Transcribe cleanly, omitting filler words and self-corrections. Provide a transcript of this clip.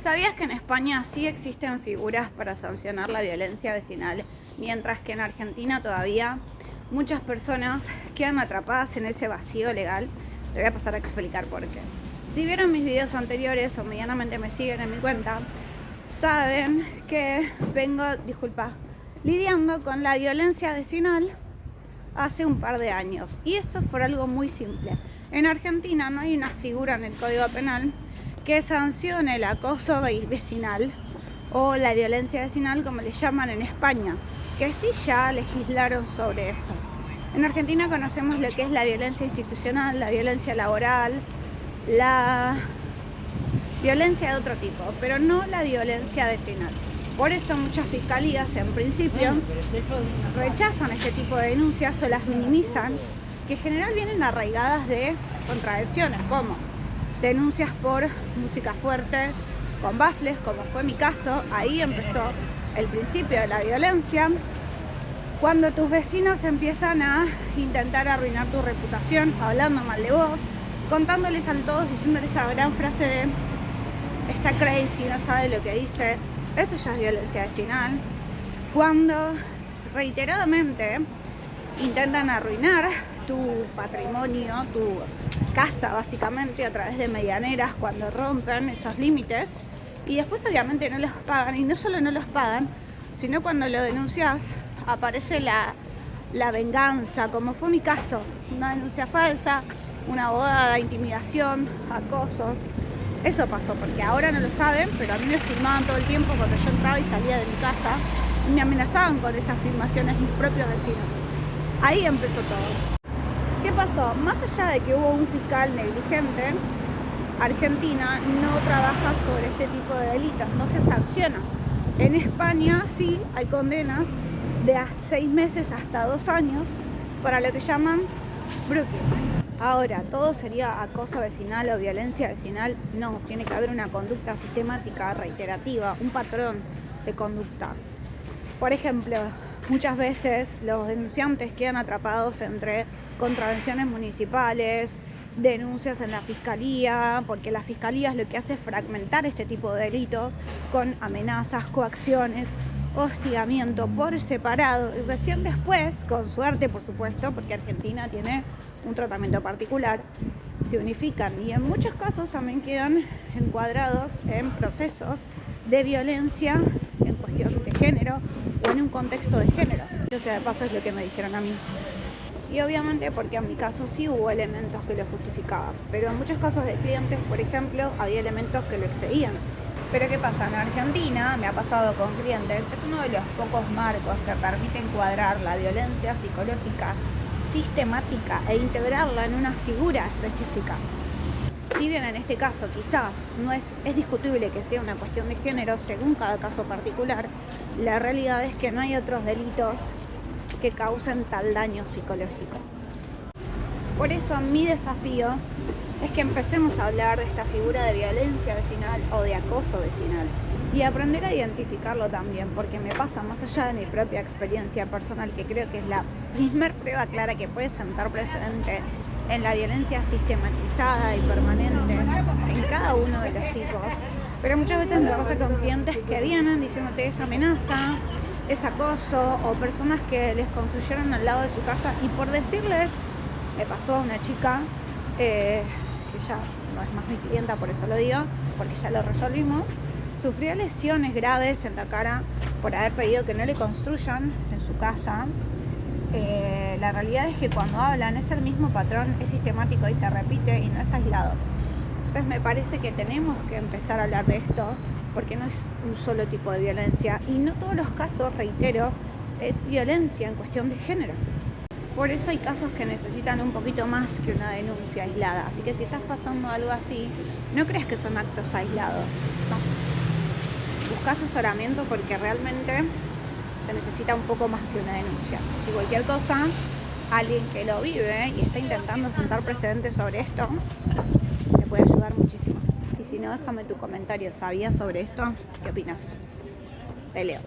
¿Sabías que en España sí existen figuras para sancionar la violencia vecinal, mientras que en Argentina todavía muchas personas quedan atrapadas en ese vacío legal? Te voy a pasar a explicar por qué. Si vieron mis videos anteriores o medianamente me siguen en mi cuenta, saben que vengo, lidiando con la violencia vecinal hace un par de años. Y eso es por algo muy simple. En Argentina no hay una figura en el Código Penal que sancione el acoso vecinal o la violencia vecinal, como le llaman en España, que sí ya legislaron sobre eso. En Argentina conocemos lo que es la violencia institucional, la violencia laboral, la violencia de otro tipo, pero no la violencia vecinal. Por eso muchas fiscalías, en principio, rechazan este tipo de denuncias o las minimizan, que en general vienen arraigadas de contradicciones, como denuncias por música fuerte, con baffles, como fue mi caso. Ahí empezó el principio de la violencia, cuando tus vecinos empiezan a intentar arruinar tu reputación, hablando mal de vos, contándoles a todos, diciéndoles esa gran frase de está crazy, no sabe lo que dice. Eso ya es violencia vecinal. Cuando reiteradamente intentan arruinar tu patrimonio, tu casa básicamente, a través de medianeras, cuando rompen esos límites, y después obviamente no los pagan, y no solo no los pagan, sino cuando lo denuncias aparece la venganza, como fue mi caso, una denuncia falsa, una abogada, intimidación, acosos. Eso pasó, porque ahora no lo saben, pero a mí me filmaban todo el tiempo cuando yo entraba y salía de mi casa, y me amenazaban con esas filmaciones mis propios vecinos. Ahí empezó todo. ¿Qué pasó? Más allá de que hubo un fiscal negligente, Argentina no trabaja sobre este tipo de delitos, no se sanciona. En España sí hay condenas de 6 meses hasta 2 años para lo que llaman Brooklyn. Ahora, ¿todo sería acoso vecinal o violencia vecinal? No, tiene que haber una conducta sistemática, reiterativa, un patrón de conducta. Por ejemplo, muchas veces los denunciantes quedan atrapados entre contravenciones municipales, denuncias en la fiscalía, porque la fiscalía lo que hace es fragmentar este tipo de delitos con amenazas, coacciones, hostigamiento por separado, y recién después, con suerte por supuesto, porque Argentina tiene un tratamiento particular, se unifican y en muchos casos también quedan encuadrados en procesos de violencia en cuestión de género o en un contexto de género. O sea, de paso es lo que me dijeron a mí. Y obviamente porque en mi caso sí hubo elementos que lo justificaban, pero en muchos casos de clientes, por ejemplo, había elementos que lo excedían. Pero ¿qué pasa? En Argentina, me ha pasado con clientes, es uno de los pocos marcos que permite encuadrar la violencia psicológica sistemática e integrarla en una figura específica. Si bien en este caso quizás es discutible que sea una cuestión de género según cada caso particular, la realidad es que no hay otros delitos que causen tal daño psicológico. Por eso mi desafío es que empecemos a hablar de esta figura de violencia vecinal o de acoso vecinal y aprender a identificarlo también, porque me pasa más allá de mi propia experiencia personal, que creo que es la misma prueba clara que puede sentar precedente en la violencia sistematizada y permanente en cada uno de los tipos. Pero muchas veces me pasa con clientes que vienen diciéndote es amenaza, es acoso, o personas que les construyeron al lado de su casa, y por decirles, me pasó a una chica que ya no es más mi clienta, por eso lo digo, porque ya lo resolvimos, sufrió lesiones graves en la cara por haber pedido que no le construyan en su casa. La realidad es que cuando hablan es el mismo patrón, es sistemático y se repite y no es aislado. Entonces me parece que tenemos que empezar a hablar de esto, porque no es un solo tipo de violencia y no todos los casos, reitero, es violencia en cuestión de género. Por eso hay casos que necesitan un poquito más que una denuncia aislada. Así que si estás pasando algo así, no creas que son actos aislados, no. Busca asesoramiento porque realmente se necesita un poco más que una denuncia. Y cualquier cosa, alguien que lo vive y está intentando sentar precedentes sobre esto, te puede ayudar muchísimo. Y si no, déjame tu comentario. ¿Sabías sobre esto? ¿Qué opinas? Te leo.